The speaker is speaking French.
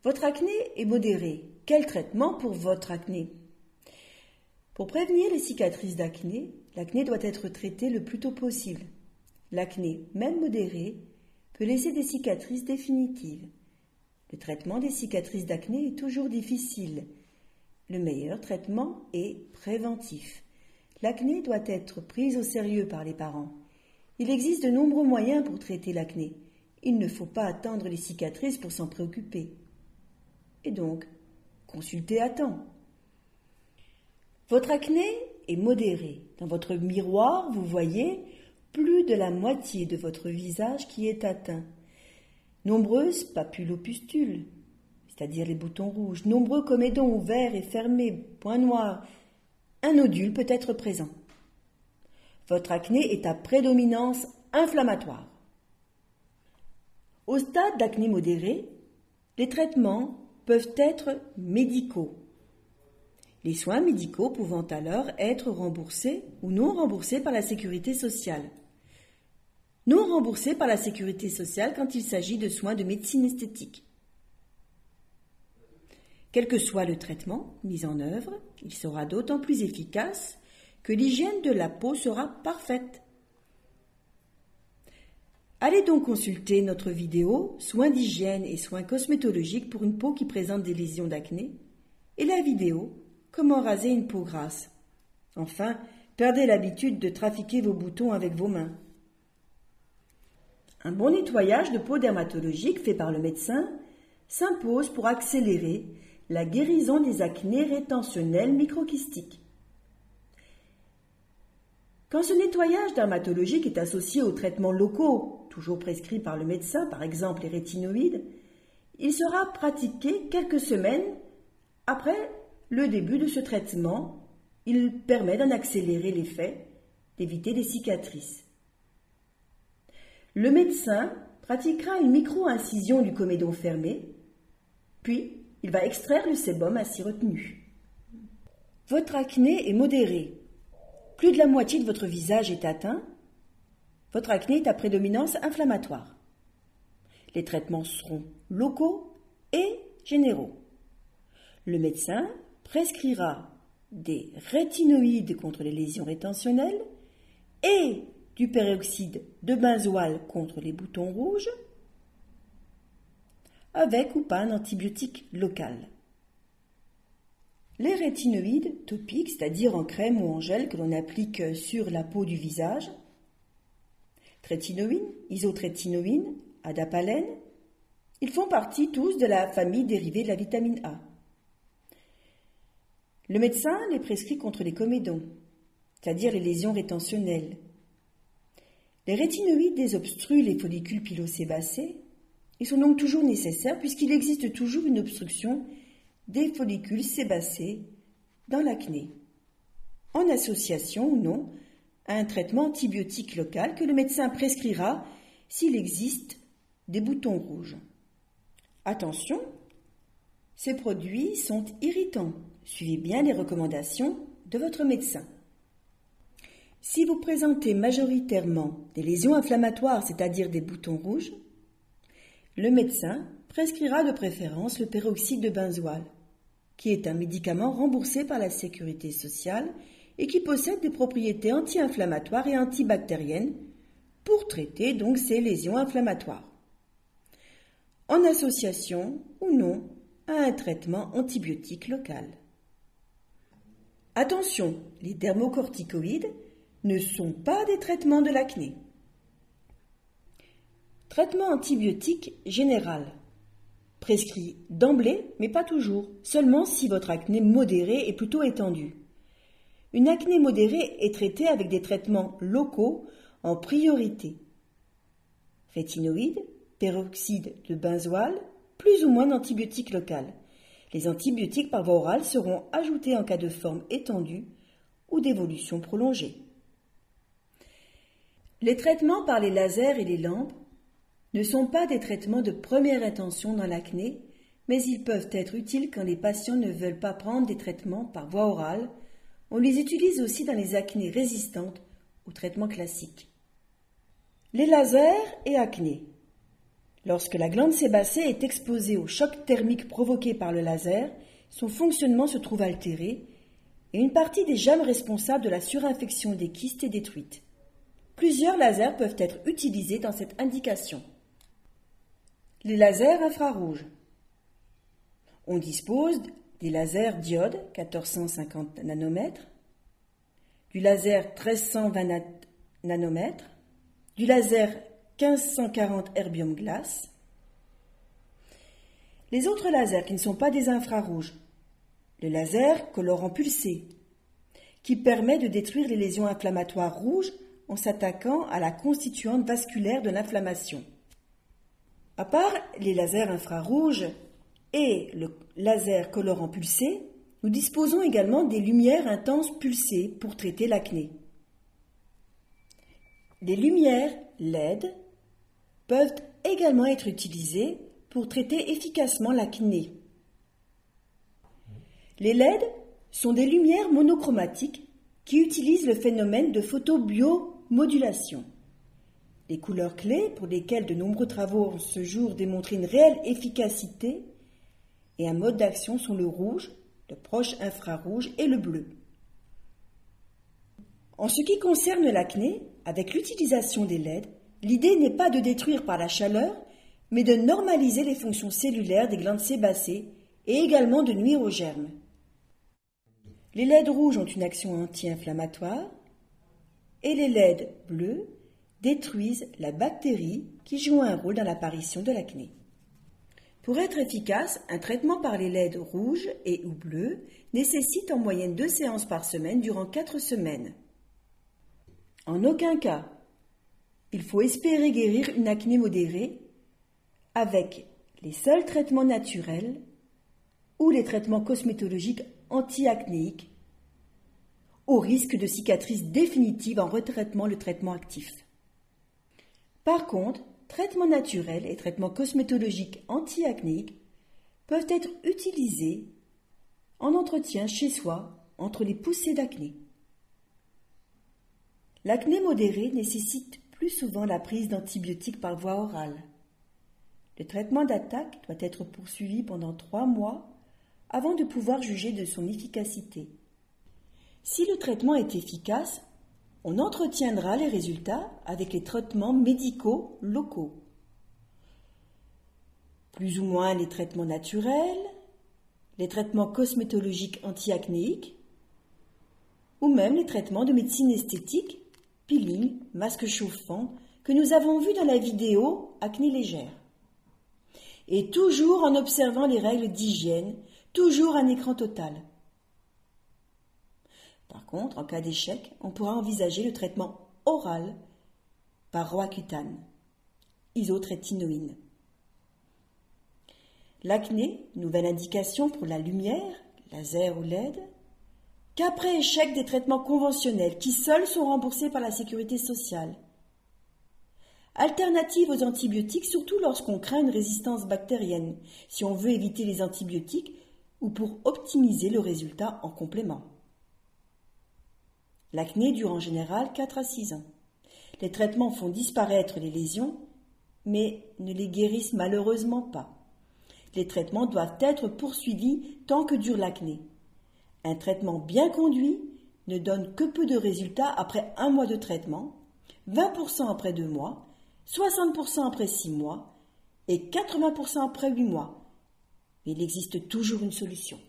Votre acné est modérée. Quel traitement pour votre acné? Pour prévenir les cicatrices d'acné, l'acné doit être traité le plus tôt possible. L'acné, même modérée, peut laisser des cicatrices définitives. Le traitement des cicatrices d'acné est toujours difficile. Le meilleur traitement est préventif. L'acné doit être prise au sérieux par les parents. Il existe de nombreux moyens pour traiter l'acné. Il ne faut pas attendre les cicatrices pour s'en préoccuper. Et donc, consultez à temps. Votre acné est modérée. Dans votre miroir, vous voyez plus de la moitié de votre visage qui est atteint. Nombreuses papulopustules, c'est-à-dire les boutons rouges, nombreux comédons ouverts et fermés, points noirs. Un nodule peut être présent. Votre acné est à prédominance inflammatoire. Au stade d'acné modérée, les traitements peuvent être médicaux. Les soins médicaux pouvant alors être remboursés ou non remboursés par la sécurité sociale. Non remboursés par la sécurité sociale quand il s'agit de soins de médecine esthétique. Quel que soit le traitement mis en œuvre, il sera d'autant plus efficace que l'hygiène de la peau sera parfaite. Allez donc consulter notre vidéo « Soins d'hygiène et soins cosmétologiques pour une peau qui présente des lésions d'acné » et la vidéo « Comment raser une peau grasse ». Enfin, perdez l'habitude de trafiquer vos boutons avec vos mains. Un bon nettoyage de peau dermatologique fait par le médecin s'impose pour accélérer la guérison des acnés rétentionnels microkystiques. Quand ce nettoyage dermatologique est associé aux traitements locaux, toujours prescrits par le médecin, par exemple les rétinoïdes, il sera pratiqué quelques semaines après le début de ce traitement. Il permet d'en accélérer l'effet, d'éviter des cicatrices. Le médecin pratiquera une micro-incision du comédon fermé, puis il va extraire le sébum ainsi retenu. Votre acné est modéré. Plus de la moitié de votre visage est atteint. Votre acné est à prédominance inflammatoire. Les traitements seront locaux et généraux. Le médecin prescrira des rétinoïdes contre les lésions rétentionnelles et du peroxyde de benzoyle contre les boutons rouges, avec ou pas un antibiotique local. Les rétinoïdes topiques, c'est-à-dire en crème ou en gel que l'on applique sur la peau du visage, trétinoïne, isotrétinoïne, adapalène, ils font partie tous de la famille dérivée de la vitamine A. Le médecin les prescrit contre les comédons, c'est-à-dire les lésions rétentionnelles. Les rétinoïdes désobstruent les follicules pilosébacés et sont donc toujours nécessaires puisqu'il existe toujours une obstruction des follicules sébacés dans l'acné, en association ou non à un traitement antibiotique local que le médecin prescrira s'il existe des boutons rouges. Attention, ces produits sont irritants. Suivez bien les recommandations de votre médecin. Si vous présentez majoritairement des lésions inflammatoires, c'est-à-dire des boutons rouges, le médecin prescrira de préférence le peroxyde de benzoyle, qui est un médicament remboursé par la sécurité sociale et qui possède des propriétés anti-inflammatoires et antibactériennes pour traiter donc ces lésions inflammatoires, en association ou non à un traitement antibiotique local. Attention, les dermocorticoïdes ne sont pas des traitements de l'acné. Traitement antibiotique général. Prescrit d'emblée, mais pas toujours, seulement si votre acné modérée est plutôt étendue. Une acné modérée est traitée avec des traitements locaux en priorité. Rétinoïdes, peroxyde de benzoyle, plus ou moins d'antibiotiques locales. Les antibiotiques par voie orale seront ajoutés en cas de forme étendue ou d'évolution prolongée. Les traitements par les lasers et les lampes ne sont pas des traitements de première intention dans l'acné, mais ils peuvent être utiles quand les patients ne veulent pas prendre des traitements par voie orale. On les utilise aussi dans les acnés résistantes aux traitements classiques. Les lasers et acné. Lorsque la glande sébacée est exposée au choc thermique provoqué par le laser, son fonctionnement se trouve altéré et une partie des germes responsables de la surinfection des kystes est détruite. Plusieurs lasers peuvent être utilisés dans cette indication. Les lasers infrarouges. On dispose des lasers diode 1450 nanomètres, du laser 1320 nanomètres, du laser 1540 erbium glace. Les autres lasers qui ne sont pas des infrarouges, le laser colorant pulsé, qui permet de détruire les lésions inflammatoires rouges en s'attaquant à la constituante vasculaire de l'inflammation. À part les lasers infrarouges et le laser colorant pulsé, nous disposons également des lumières intenses pulsées pour traiter l'acné. Les lumières LED peuvent également être utilisées pour traiter efficacement l'acné. Les LED sont des lumières monochromatiques qui utilisent le phénomène de photobiomodulation. Les couleurs clés, pour lesquelles de nombreux travaux ont ce jour démontré une réelle efficacité et un mode d'action, sont le rouge, le proche infrarouge et le bleu. En ce qui concerne l'acné, avec l'utilisation des LED, l'idée n'est pas de détruire par la chaleur, mais de normaliser les fonctions cellulaires des glandes sébacées et également de nuire aux germes. Les LED rouges ont une action anti-inflammatoire et les LED bleus détruisent la bactérie qui joue un rôle dans l'apparition de l'acné. Pour être efficace, un traitement par les LED rouges et ou bleus nécessite en moyenne 2 séances par semaine durant 4 semaines. En aucun cas, il faut espérer guérir une acné modérée avec les seuls traitements naturels ou les traitements cosmétologiques anti-acnéiques au risque de cicatrices définitives en retraitement le traitement actif. Par contre, traitements naturels et traitements cosmétologiques anti-acnéiques peuvent être utilisés en entretien chez soi entre les poussées d'acné. L'acné modérée nécessite plus souvent la prise d'antibiotiques par voie orale. Le traitement d'attaque doit être poursuivi pendant 3 mois avant de pouvoir juger de son efficacité. Si le traitement est efficace, on entretiendra les résultats avec les traitements médicaux locaux. Plus ou moins les traitements naturels, les traitements cosmétologiques anti-acnéiques, ou même les traitements de médecine esthétique, peeling, masque chauffant, que nous avons vus dans la vidéo acné légère. Et toujours en observant les règles d'hygiène, toujours un écran total. Par contre, en cas d'échec, on pourra envisager le traitement oral par Roaccutane, isotrétinoïne. L'acné, nouvelle indication pour la lumière, laser ou LED, qu'après échec des traitements conventionnels qui seuls sont remboursés par la sécurité sociale. Alternative aux antibiotiques, surtout lorsqu'on craint une résistance bactérienne, si on veut éviter les antibiotiques ou pour optimiser le résultat en complément. L'acné dure en général 4 à 6 ans. Les traitements font disparaître les lésions, mais ne les guérissent malheureusement pas. Les traitements doivent être poursuivis tant que dure l'acné. Un traitement bien conduit ne donne que peu de résultats après 1 mois de traitement, 20% après 2 mois, 60% après 6 mois et 80% après 8 mois. Mais il existe toujours une solution.